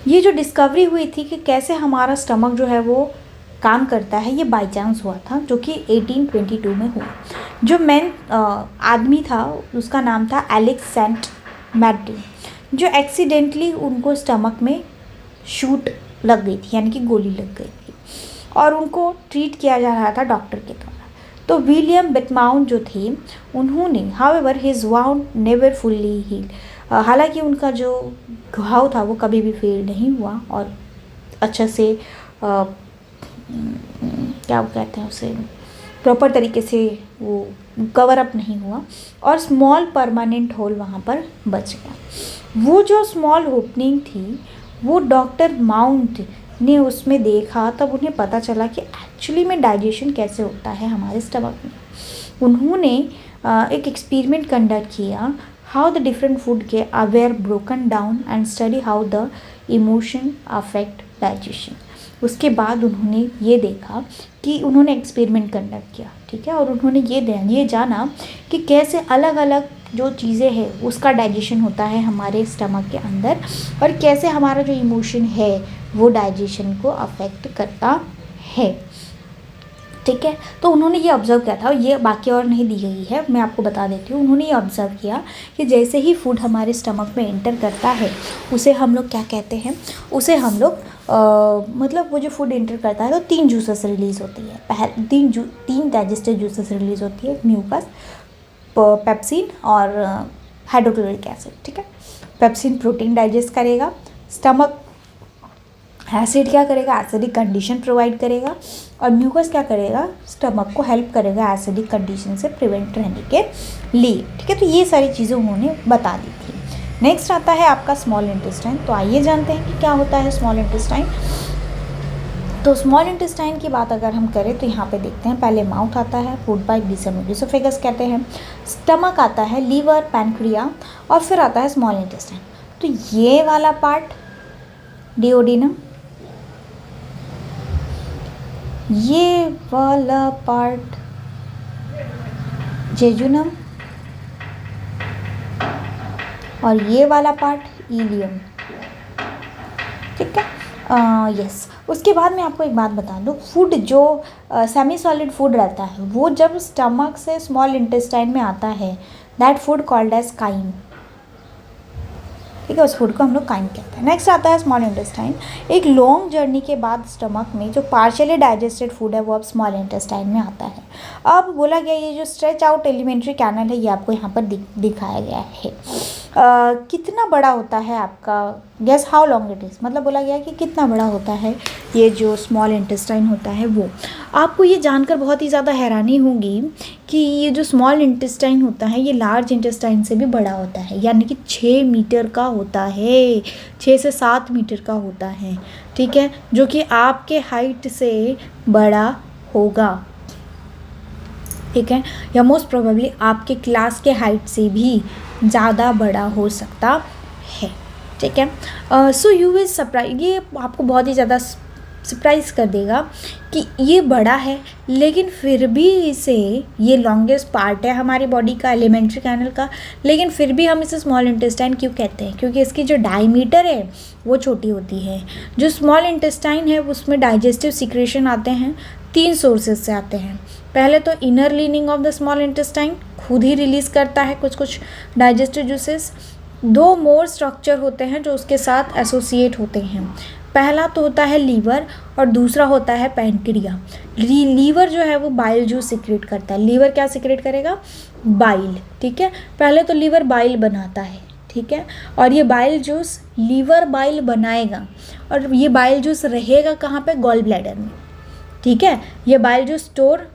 ये जो डिस्कवरी हुई थी कि कैसे हमारा स्टमक जो है वो काम करता है, ये बाई चांस हुआ था, जो कि 1822 में हुआ. जो मेन आदमी था उसका नाम था एलेक्स सेंट मैर्टिन, जो एक्सीडेंटली उनको स्टमक में शूट लग गई थी, यानी कि गोली लग गई थी, और उनको ट्रीट किया जा रहा था डॉक्टर के द्वारा. तो विलियम बेटमाउंट जो थे उन्होंने, however his wound never fully heal, हालांकि उनका जो घाव था वो कभी भी फेल नहीं हुआ और अच्छे से क्या कहते हैं उसे, प्रॉपर तरीके से वो कवर अप नहीं हुआ, और स्मॉल परमानेंट होल वहाँ पर बच गया. वो जो स्मॉल ओपनिंग थी वो डॉक्टर माउंट ने उसमें देखा, तब उन्हें पता चला कि एक्चुअली में डाइजेशन कैसे होता है हमारे स्टमक में. उन्होंने एक एक्सपेरिमेंट कंडक्ट किया, हाउ द डिफरेंट फूड के were broken down and study how the emotion affect digestion. उसके बाद उन्होंने ये देखा कि उन्होंने एक्सपेरिमेंट कंडक्ट किया. ठीक है, और उन्होंने ये जाना कि कैसे अलग अलग जो चीज़ें हैं उसका डाइजेशन होता है हमारे स्टमक के अंदर, और कैसे हमारा जो इमोशन है वो डाइजेशन को अफेक्ट करता है. ठीक है, तो उन्होंने ये ऑब्ज़र्व किया था, ये बाकी और नहीं दी गई है, मैं आपको बता देती हूँ. उन्होंने ये ऑब्ज़र्व किया कि जैसे ही फूड हमारे स्टमक में एंटर करता है उसे हम लोग क्या कहते हैं, उसे हम लोग मतलब वो जो फूड एंटर करता है तो 3 जूसेस रिलीज़ होती है. 3 डाइजेस्टिव जूसेस रिलीज़ होती है, म्यूकस, पेप्सिन और हाइड्रोक्लोरिक एसिड. ठीक है, पेप्सिन प्रोटीन डाइजेस्ट करेगा, स्टमक एसिड क्या करेगा, एसिडिक कंडीशन प्रोवाइड करेगा, और म्यूकस क्या करेगा, स्टमक को हेल्प करेगा एसिडिक कंडीशन से प्रिवेंट रहने के लिए। ठीक है, तो ये सारी चीज़ें उन्होंने बता दी थी। नेक्स्ट आता है आपका स्मॉल इंटेस्टाइन। तो आइए जानते हैं कि क्या होता है स्मॉल इंटेस्टाइन। तो स्मॉल इंटेस्टाइन की बात अगर हम करें तो यहाँ पे देखते हैं, पहले माउथ आता है, फूड पाइप जिसे हम ईसोफेगस कहते हैं, स्टमक आता है, लीवर, पैनक्रिया, और फिर आता है स्मॉल इंटेस्टाइन। तो ये वाला पार्ट डिओडिनम, ये वाला पार्ट जेजुनम, और ये वाला पार्ट इलियम। ठीक है, यस। उसके बाद मैं आपको एक बात बता दूँ, फूड जो सेमी सॉलिड फूड रहता है वो जब स्टमक से स्मॉल इंटेस्टाइन में आता है, that food called as chyme. ठीक है, उस फूड को हम लोग काइम कहते हैं। नेक्स्ट आता है स्मॉल इंटेस्टाइन। एक लॉन्ग जर्नी के बाद स्टमक में जो पार्शियली डाइजेस्टेड फूड है वो अब स्मॉल इंटेस्टाइन में आता है। अब बोला गया ये जो स्ट्रेच आउट एलिमेंट्री कैनल है ये आपको यहाँ पर दिखाया गया है। कितना बड़ा होता है आपका, guess how long it is, मतलब बोला गया कि कितना बड़ा होता है ये जो स्मॉल इंटेस्टाइन होता है वो। आपको ये जानकर बहुत ही ज़्यादा हैरानी होगी कि ये जो स्मॉल इंटेस्टाइन होता है ये लार्ज इंटेस्टाइन से भी बड़ा होता है, यानी कि 6 मीटर का होता है, 6 से 7 मीटर का होता है। ठीक है, जो कि आपके हाइट से बड़ा होगा। ठीक है, या मोस्ट प्रोबेबली आपके क्लास के हाइट से भी ज़्यादा बड़ा हो सकता है। ठीक है, सो यू विल सरप्राइज, ये आपको बहुत ही ज़्यादा सरप्राइज़ कर देगा कि ये बड़ा है लेकिन फिर भी इसे, ये लॉन्गेस्ट पार्ट है हमारी बॉडी का, एलिमेंट्री कैनल का, लेकिन फिर भी हम इसे स्मॉल इंटेस्टाइन क्यों कहते हैं, क्योंकि इसकी जो डायमीटर है वो छोटी होती है। जो स्मॉल इंटेस्टाइन है उसमें डाइजेस्टिव सिक्रेशन आते हैं, 3 सोर्सेज से आते हैं। पहले तो inner leaning of the small intestine, खुद ही रिलीज़ करता है कुछ डाइजेस्टिव जूसेस। 2 मोर स्ट्रक्चर होते हैं जो उसके साथ एसोसिएट होते हैं। पहला तो होता है लीवर और दूसरा होता है पैनक्रिया। लीवर जो है वो बाइल जूस सिक्रेट करता है। लीवर क्या सिक्रेट करेगा, बाइल। ठीक है, पहले तो लीवर बाइल बनाता है। ठीक है, और ये बाइल जूस लीवर बाइल बनाएगा, और ये बाइल जूस रहेगा कहाँ पे, गॉल ब्लैडर में। ठीक है, ये bile juice store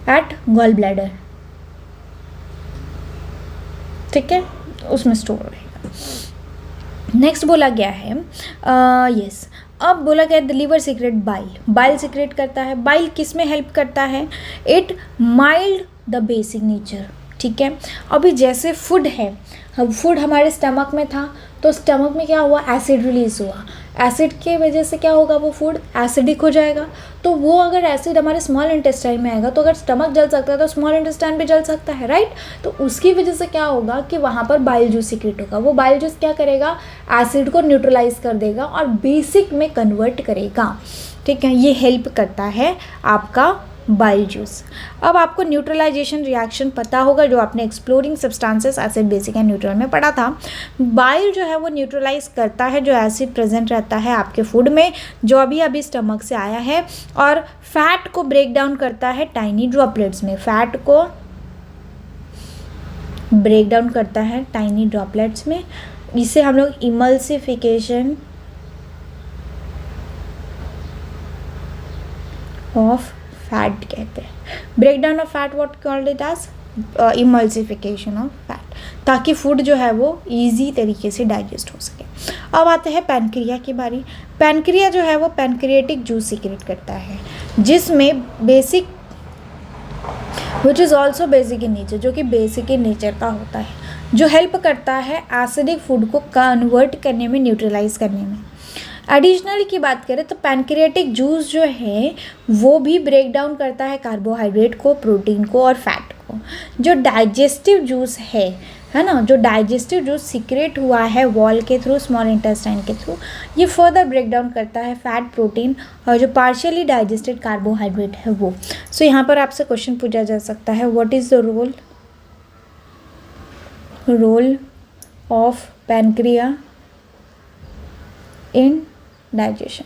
at gall bladder. ठीक है, उसमें स्टोर रहेगा। नेक्स्ट बोला गया है यस, अब बोला गया the liver secrete bile, bile secrete करता है। बाइल किस में हेल्प करता है, it mild the basic nature. ठीक है, अभी जैसे फूड है, फूड हमारे स्टमक में था तो स्टमक में क्या हुआ, एसिड रिलीज हुआ, एसिड के वजह से क्या होगा, वो फूड एसिडिक हो जाएगा। तो वो अगर एसिड हमारे स्मॉल इंटेस्टाइन में आएगा तो अगर स्टमक जल सकता है तो स्मॉल इंटेस्टाइन भी जल सकता है, राइट। तो उसकी वजह से क्या होगा कि वहाँ पर बाइल जूस सीक्रेट होगा। वो बाइल जूस क्या करेगा, एसिड को न्यूट्रलाइज कर देगा और बेसिक में कन्वर्ट करेगा। ठीक है, ये हेल्प करता है आपका बाइल जूस। अब आपको न्यूट्रलाइजेशन रिएक्शन पता होगा जो आपने exploring substances acid basic and neutral में पढ़ा था। बाइल जो है वो न्यूट्रलाइज करता है जो एसिड प्रेजेंट रहता है आपके फूड में जो अभी अभी स्टमक से आया है, और फैट को ब्रेक डाउन करता है टाइनी ड्रॉपलेट्स में। फैट को ब्रेक डाउन करता है टाइनी ड्रॉपलेट्स में। इसे हम लोग इमल्सिफिकेशन ऑफ फैट कहते हैं। Break down of fat what called it as emulsification of fat, ताकि फूड जो है वो इजी तरीके से डाइजेस्ट हो सके। अब आते हैं पैनक्रिया की बारी। पैनक्रिया जो है वो पैनक्रिएटिक जूस सीक्रेट करता है जिसमें basic which is also basic in nature, जो कि बेसिक इन नेचर का होता है, जो हेल्प करता है एसिडिक फूड को कन्वर्ट करने में, न्यूट्रलाइज करने में। एडिशनली की बात करें तो पैनक्रियाटिक जूस जो है वो भी ब्रेक डाउन करता है कार्बोहाइड्रेट को, प्रोटीन को और फैट को। जो डाइजेस्टिव जूस है ना, जो डाइजेस्टिव जूस सीक्रेट हुआ है वॉल के थ्रू, स्मॉल इंटेस्टाइन के थ्रू, ये फर्दर ब्रेक डाउन करता है फैट, प्रोटीन और जो पार्शियली डाइजेस्टेड कार्बोहाइड्रेट है वो। सो यहाँ पर आपसे क्वेश्चन पूछा जा सकता है, what is the role of pancreas in digestion.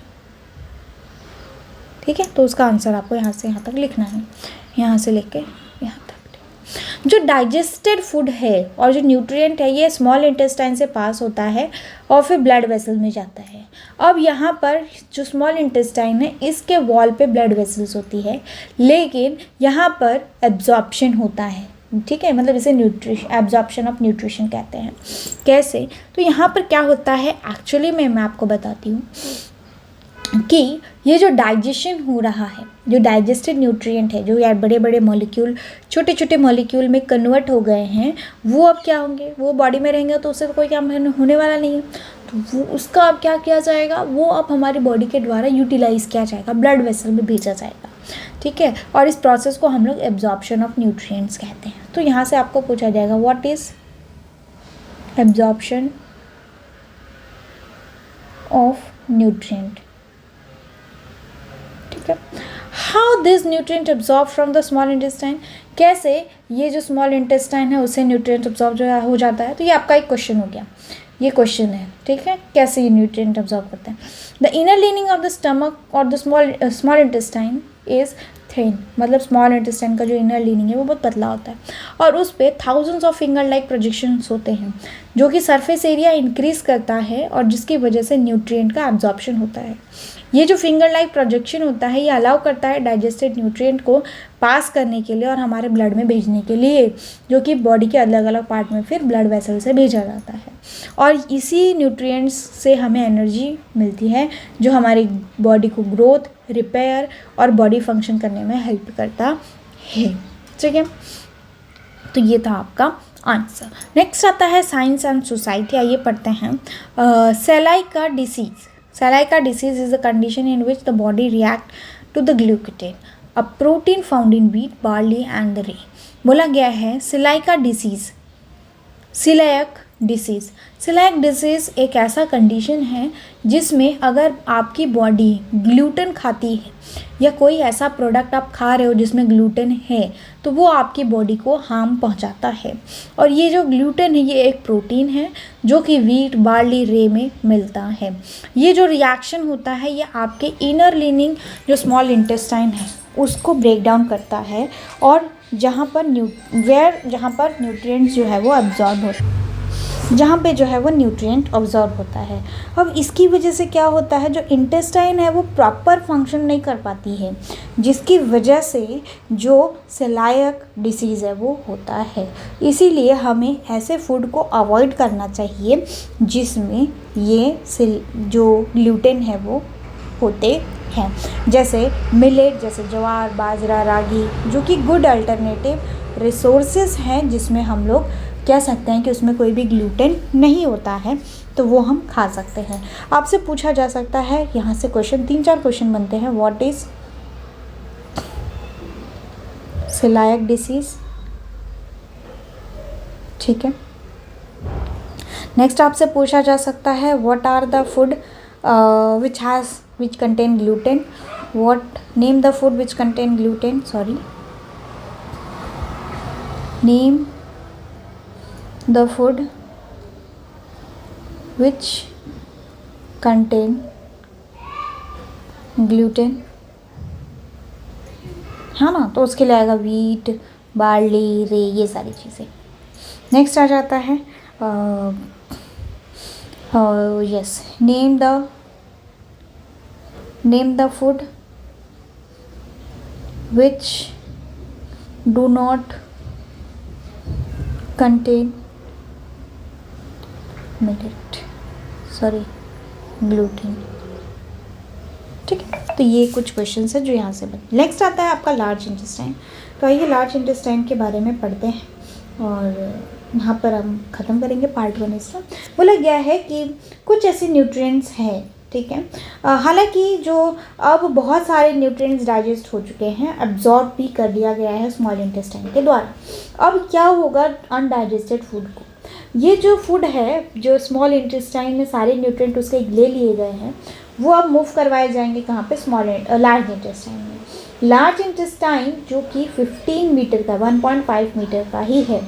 ठीक है, तो उसका आंसर आपको यहाँ से यहाँ तक लिखना है, यहाँ से लेके यहाँ तक। जो डाइजेस्टेड फूड है और जो न्यूट्रिएंट है ये स्मॉल इंटेस्टाइन से पास होता है और फिर ब्लड वेसल में जाता है। अब यहाँ पर जो स्मॉल इंटेस्टाइन है इसके वॉल पे ब्लड वेसल्स होती है, लेकिन यहाँ पर एब्जॉर्प्शन होता है, ठीक है, मतलब इसे एब्जॉर्प्शन ऑफ न्यूट्रिशन कहते हैं। कैसे? तो यहाँ पर क्या होता है एक्चुअली मैं आपको बताती हूँ कि ये जो डाइजेशन हो रहा है, जो डाइजेस्टेड न्यूट्रिएंट है, जो यार बड़े बड़े मॉलिक्यूल छोटे छोटे मॉलिक्यूल में कन्वर्ट हो गए हैं, वो अब क्या होंगे, वो बॉडी में रहेंगे तो उससे तो कोई काम होने वाला नहीं है, तो वो उसका अब क्या किया जाएगा, वो अब हमारी बॉडी के द्वारा यूटिलाइज किया जाएगा, ब्लड वेसल में भेजा जाएगा, ठीक है। और इस प्रोसेस को हम लोग एब्जॉर्प्शन ऑफ न्यूट्रिएंट्स कहते हैं। तो यहाँ से आपको पूछा जाएगा what is absorption of nutrient, ठीक है। How this nutrient absorb from the small intestine, कैसे ये जो स्मॉल इंटेस्टाइन है उससे न्यूट्रिएंट एब्जॉर्ब जो हो जाता है। तो ये आपका एक क्वेश्चन हो गया, ये क्वेश्चन है, ठीक है, कैसे ये न्यूट्रिएंट एब्जॉर्ब करते हैं। The inner lining of the stomach और the small intestine is thin, मतलब स्मॉल इंटेस्टाइन का जो इनर लिनिंग है वो बहुत पतला होता है और उस पर thousands of finger like projections होते हैं जो कि सरफेस एरिया इंक्रीज करता है और जिसकी वजह से न्यूट्रिएंट का एब्जॉर्प्शन होता है। ये जो फिंगर लाइक प्रोजेक्शन होता है ये अलाउ करता है डाइजेस्टेड न्यूट्रिएंट को पास करने के लिए और हमारे ब्लड में भेजने के लिए, जो कि बॉडी के अलग अलग पार्ट में फिर ब्लड वेसल से भेजा जाता है। और इसी न्यूट्रिएंट्स से हमें एनर्जी मिलती है जो हमारी बॉडी को ग्रोथ, रिपेयर और बॉडी फंक्शन करने में हेल्प करता है, ठीक है। तो ये था आपका आंसर। नेक्स्ट आता है साइंस एंड सोसाइटी। आइए पढ़ते हैं। सेलाइका disease. Salica disease is a condition in which the body reacts to the glucose, a protein found in wheat, barley and the rye. बोला गया है सिलाइका disease, coeliac disease. Coeliac disease एक ऐसा condition है जिसमें अगर आपकी बॉडी ग्लूटेन खाती है या कोई ऐसा प्रोडक्ट आप खा रहे हो जिसमें ग्लूटेन है तो वो आपकी बॉडी को हार्म पहुंचाता है। और ये जो ग्लूटेन है ये एक प्रोटीन है जो कि वीट, बार्ली, रे में मिलता है। ये जो रिएक्शन होता है ये आपके इनर लिनिंग जो स्मॉल इंटेस्टाइन है उसको ब्रेक डाउन करता है और जहाँ पर न्यूट्रिएंट्स जो है वो अब्जॉर्ब होता है, जहाँ पे जो है वो न्यूट्रिएंट ऑब्जॉर्ब होता है। अब इसकी वजह से क्या होता है, जो इंटेस्टाइन है वो प्रॉपर फंक्शन नहीं कर पाती है, जिसकी वजह से जो सेलाइक डिसीज़ है वो होता है। इसीलिए हमें ऐसे फूड को अवॉइड करना चाहिए जिसमें ये जो ग्लूटेन है वो होते हैं, जैसे मिलेट, जैसे ज्वार, बाजरा, रागी, जो कि गुड अल्टरनेटिव रिसोर्सेज हैं जिसमें हम लोग कह सकते हैं कि उसमें कोई भी ग्लूटेन नहीं होता है, तो वो हम खा सकते हैं। आपसे पूछा जा सकता है यहाँ से क्वेश्चन, 3-4 क्वेश्चन बनते हैं। व्हाट इज सेलाइक डिसीज, ठीक है। नेक्स्ट आपसे पूछा जा सकता है what are the food which contain gluten. Name the food which contain gluten. Name the food which contain gluten, हाँ ना, तो उसके लिए आएगा वीट, बार्ली, रे, ये सारी चीज़ें। नेक्स्ट आ जाता है yes, name the food which do not contain gluten, ठीक है। तो ये कुछ क्वेश्चन है जो यहाँ से बने। नेक्स्ट आता है आपका लार्ज इंटेस्टाइन। तो आइए लार्ज इंटेस्टाइन के बारे में पढ़ते हैं और यहाँ पर हम ख़त्म करेंगे पार्ट 1 इसका। बोला गया है कि कुछ ऐसे न्यूट्रिएंट्स हैं, ठीक है, हालांकि जो अब बहुत सारे न्यूट्रिएंट्स डाइजेस्ट हो चुके हैं, अब्जॉर्ब भी कर दिया गया है स्मॉल इंटेस्टाइन के द्वारा। अब क्या होगा अनडाइजेस्टेड फूड को, ये जो फूड है जो स्मॉल इंटेस्टाइन में सारे न्यूट्रिएंट उसके ले लिए गए हैं वो अब मूव करवाए जाएंगे कहाँ पे, लार्ज इंटेस्टाइन में। लार्ज इंटेस्टाइन जो कि 15 मीटर का, 1.5 मीटर का ही है,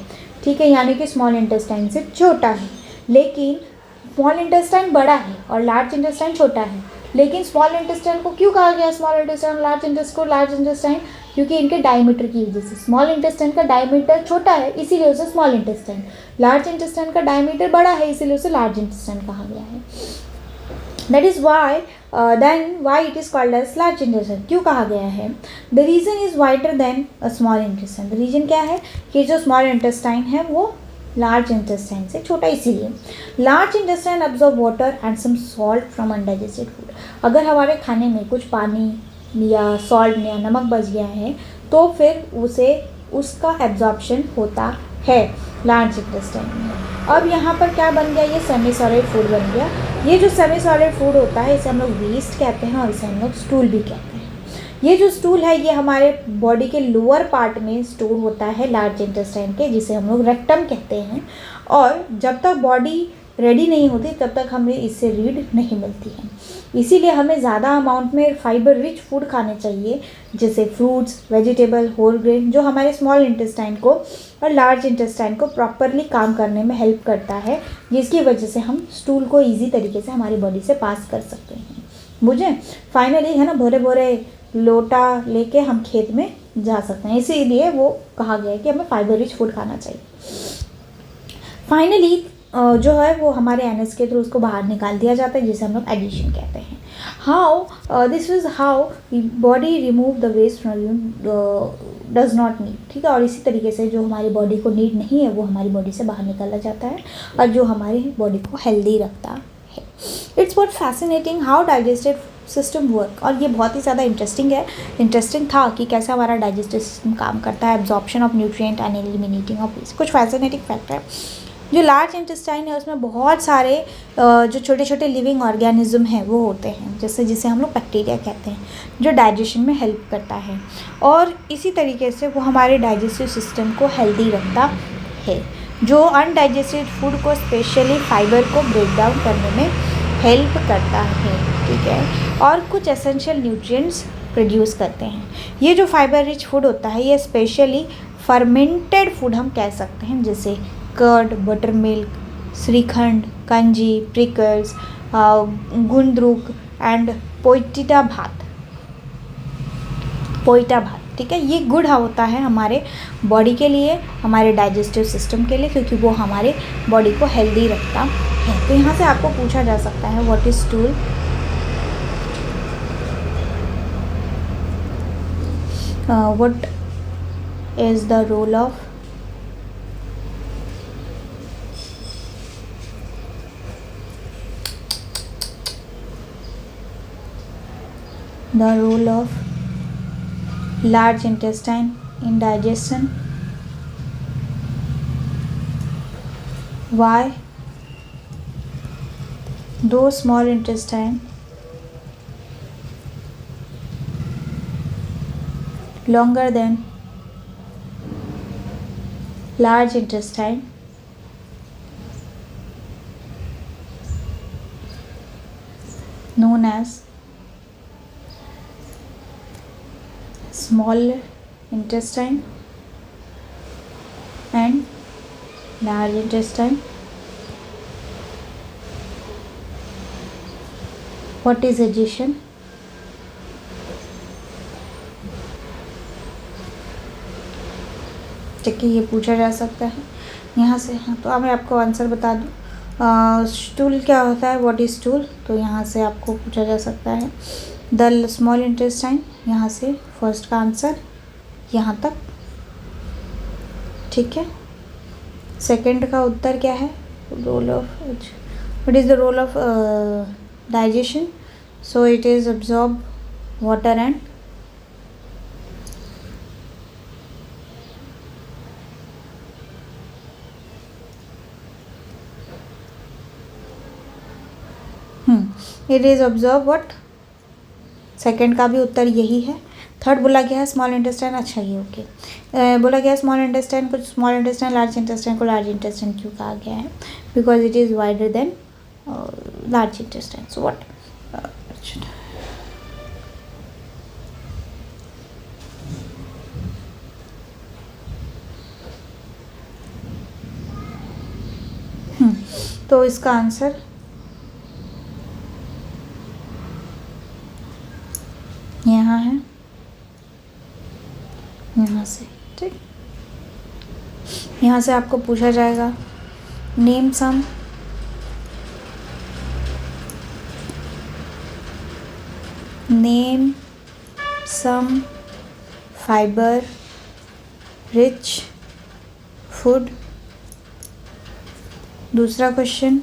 ठीक है, यानी कि स्मॉल इंटेस्टाइन से छोटा है। लेकिन स्मॉल इंटेस्टाइन बड़ा है और लार्ज इंटेस्टाइन छोटा है, लेकिन स्मॉल इंटेस्टाइन को क्यों कहा गया स्मॉल इंटेस्टाइन, लार्ज इंटेस्टाइन, क्योंकि इनके डायमीटर की वजह से। स्मॉल इंटेस्टाइन का डायमीटर छोटा है इसीलिए उसे स्मॉल इंटेस्टाइन, लार्ज इंटेस्टाइन का डायमीटर बड़ा है इसीलिए उसे लार्ज इंटेस्टाइन कहा गया है। That is why then why it is called as large intestine. क्यों कहा गया है? The reason is wider than a small intestine. The reason क्या है कि जो स्मॉल इंटेस्टाइन है वो लार्ज इंटेस्टाइन से छोटा, इसीलिए। Large intestine absorb water and some salt from undigested food. अगर हमारे खाने में कुछ पानी या सॉल्ट या नमक बच गया है तो फिर उसका एब्जॉर्प्शन होता है लार्ज इंटेस्टाइन में। अब यहाँ पर क्या बन गया, ये सेमी सॉलिड फूड बन गया। ये जो सेमी सॉलिड फूड होता है इसे हम लोग वेस्ट कहते हैं और इसे हम लोग स्टूल भी कहते हैं। ये जो स्टूल है ये हमारे बॉडी के लोअर पार्ट में स्टोर होता है लार्ज इंटेस्टाइन के, जिसे हम लोग रेक्टम कहते हैं। और जब तक बॉडी रेडी नहीं होती तब तक हमें इससे रीड नहीं मिलती है। इसीलिए हमें ज़्यादा अमाउंट में फाइबर रिच फूड खाने चाहिए, जैसे फ्रूट्स, वेजिटेबल, होल ग्रेन, जो हमारे स्मॉल इंटेस्टाइन को और लार्ज इंटेस्टाइन को प्रॉपरली काम करने में हेल्प करता है, जिसकी वजह से हम स्टूल को ईजी तरीके से हमारी बॉडी से पास कर सकते हैं। मुझे फाइनली है ना, भोरे भोरे लोटा लेके हम खेत में जा सकते हैं, इसीलिए वो कहा गया है कि हमें फाइबर रिच फूड खाना चाहिए। फाइनली जो है वो हमारे एनएस के थ्रू उसको बाहर निकाल दिया जाता है, जिसे हम लोग एडिशन कहते हैं। How this is how body remove the waste from you does not need, ठीक है। और इसी तरीके से जो हमारी बॉडी को नीड नहीं है वो हमारी बॉडी से बाहर निकाला जाता है और जो हमारी बॉडी को हेल्दी रखता है। इट्स बहुत fascinating how digestive system work. और ये बहुत ही ज़्यादा इंटरेस्टिंग था कि कैसे हमारा डाइजेस्टिव सिस्टम काम करता है, absorption of nutrient and eliminating of waste. कुछ फैसिनेटिंग फैक्ट है। जो लार्ज इंटेस्टाइन है उसमें बहुत सारे जो छोटे छोटे लिविंग ऑर्गेनिज्म हैं वो होते हैं, जैसे जिसे हम लोग बैक्टीरिया कहते हैं, जो डाइजेशन में हेल्प करता है और इसी तरीके से वो हमारे डाइजेस्टिव सिस्टम को हेल्दी रखता है। जो अनडाइजेस्टेड फूड को स्पेशली फाइबर को ब्रेक डाउन करने में हेल्प करता है, ठीक है, और कुछ एसेंशियल न्यूट्रिएंट्स प्रोड्यूस करते हैं। ये जो फाइबर रिच फूड होता है ये स्पेशली फर्मेंटेड फूड हम कह सकते हैं, जैसे curd, butter milk, shrikhand, kanji, pickles, gundruk and poita bhat, ठीक है। ये गुड होता है हमारे बॉडी के लिए, हमारे डाइजेस्टिव सिस्टम के लिए, क्योंकि वो हमारे बॉडी को हेल्दी रखता है। तो यहाँ से आपको पूछा जा सकता है what is stool. What is the role of large intestine in digestion? Why though small intestine longer than large intestine known as small intestine and large intestine? What is digestion? ठीक है, ये पूछा जा सकता है यहाँ से। हाँ, तो अब मैं आपको आंसर बता दूँ स्टूल क्या होता है, व्हाट इज स्टूल। तो यहाँ से आपको पूछा जा सकता है द स्मॉल इंटेस्टाइन, यहाँ से फर्स्ट का आंसर यहाँ तक, ठीक है। सेकंड का उत्तर क्या है, role of, what is the role of digestion. So it is absorb water and it is observe what. Second का भी उत्तर यही है। थर्ड बोला गया है स्मॉल इंटेस्टाइन, अच्छा ये ओके। बोला गया है स्मॉल इंटेस्टाइन को स्मॉल इंटेस्टाइन, लार्ज इंटेस्टाइन को लार्ज इंटेस्टाइन क्यों कहा गया है, because it is wider then large intestine. So what तो इसका आंसर यहाँ है यहाँ से आपको पूछा जाएगा name some fibre rich food. दूसरा क्वेश्चन,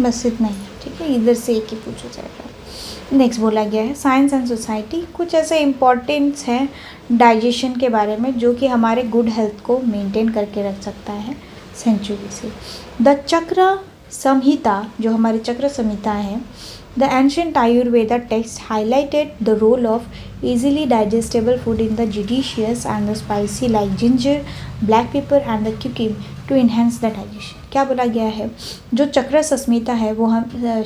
बस इतना ही है, ठीक है, इधर से एक ही पूछा जाएगा। नेक्स्ट बोला गया है साइंस एंड सोसाइटी, कुछ ऐसे इम्पोर्टेंट्स हैं डाइजेशन के बारे में जो कि हमारे गुड हेल्थ को मेंटेन करके रख सकता है सेंचुरी से। द चक्र संहिता, जो हमारी चक्र संहिता है, the ancient Ayurveda text highlighted the role of easily digestible food in the judicious and the spicy like ginger, black pepper and the cucumber to enhance the digestion। क्या बोला गया है, जो चक्र संहिता है वो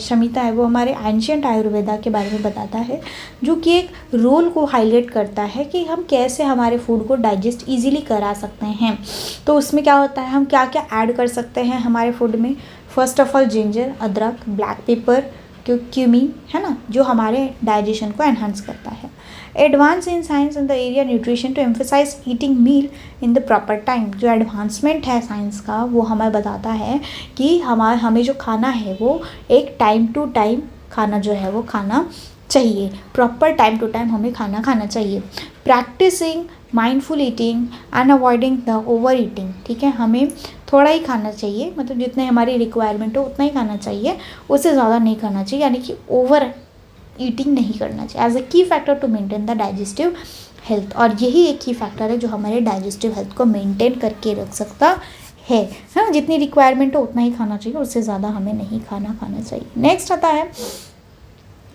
संहिता है वो हमारे एंशियंट आयुर्वेदा के बारे में बताता है, जो कि एक रोल को हाईलाइट करता है कि हम कैसे हमारे फूड को डाइजेस्ट इजीली करा सकते हैं। तो उसमें क्या होता है, हम क्या क्या ऐड कर सकते हैं हमारे फूड में। फर्स्ट ऑफ ऑल जिंजर, अदरक, ब्लैक पेपर, क्यूमिन, है ना, जो हमारे डाइजेशन को एनहांस करता है। Advance in science in the area nutrition to emphasize eating meal in the proper time, जो एडवांसमेंट है साइंस का वो हमें बताता है कि हमें जो खाना है वो एक टाइम टू टाइम खाना जो है वो खाना चाहिए, प्रॉपर टाइम टू टाइम हमें खाना खाना चाहिए। Practising mindful eating and avoiding the over eating, ठीक है, हमें थोड़ा ही खाना चाहिए, मतलब जितने हमारी रिक्वायरमेंट हो उतना ही खाना चाहिए, उससे ज़्यादा नहीं खाना चाहिए, यानी कि ओवर ईटिंग नहीं करना चाहिए। As a key factor to maintain the digestive health, और यही एक की फैक्टर है जो हमारे डाइजेस्टिव हेल्थ को मेंटेन करके रख सकता है ना। जितनी रिक्वायरमेंट हो उतना ही खाना चाहिए, उससे ज़्यादा हमें नहीं खाना चाहिए। नेक्स्ट आता है,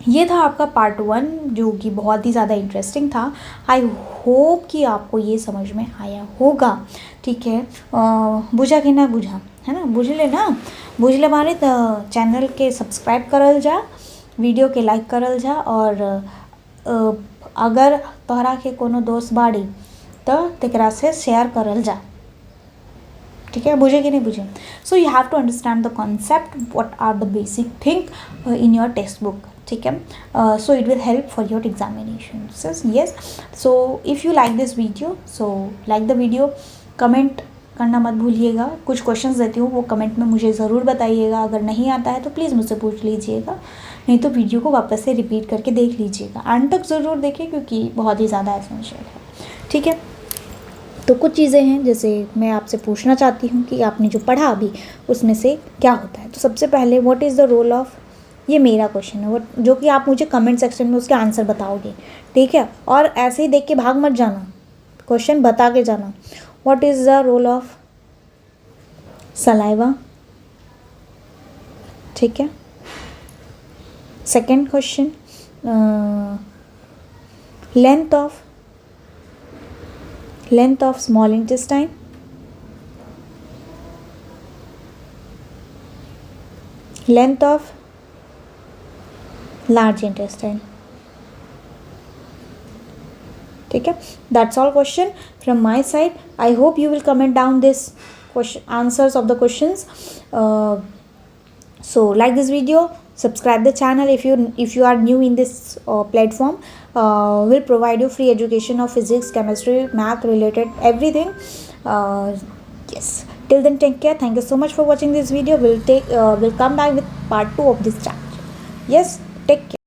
ये था आपका पार्ट 1 जो कि बहुत ही ज़्यादा इंटरेस्टिंग था। आई होप कि आपको ये समझ में आया होगा, ठीक है। बुझा कि ना बुझा, है ना, बुझले ना, बुझले मारे तो चैनल के सब्सक्राइब करल जा, वीडियो के लाइक करल जा, और अगर तोहरा के कोनो दोस्त बाड़ी तो तेकरा से शेयर करल जा, ठीक है, बुझे कि नहीं बुझे। So you have to understand the concept, what are the basic thing in your text book, ठीक है। So it will help for your examination. Yes, so if you like this video, so like the video, comment करना मत भूलिएगा। कुछ questions देती हूँ वो comment में मुझे ज़रूर बताइएगा, अगर नहीं आता है तो प्लीज़ मुझसे पूछ लीजिएगा, नहीं तो वीडियो को वापस से रिपीट करके देख लीजिएगा, एंड तक ज़रूर देखिए क्योंकि बहुत ही ज़्यादा एसेंशियल है, ठीक है। तो कुछ चीज़ें हैं जैसे मैं आपसे पूछना चाहती हूँ कि आपने जो पढ़ा अभी उसमें से क्या होता है। तो सबसे पहले what is the role of, ये मेरा क्वेश्चन है, वो जो कि आप मुझे कमेंट सेक्शन में उसके आंसर बताओगे, ठीक है, और ऐसे ही देख के भाग मत जाना, क्वेश्चन बता के जाना। What is the role of saliva, ठीक है। Second question, length of small intestine, length of large intestine, ठीक है। That's all question from my side. I hope you will comment down this question answers of the questions. So like this video, subscribe the channel if you are new in this platform. Will provide you free education of physics, chemistry, math related everything. Yes, till then take care. Thank you so much for watching this video. We'll come back with part 2 of this chapter. Yes, take care.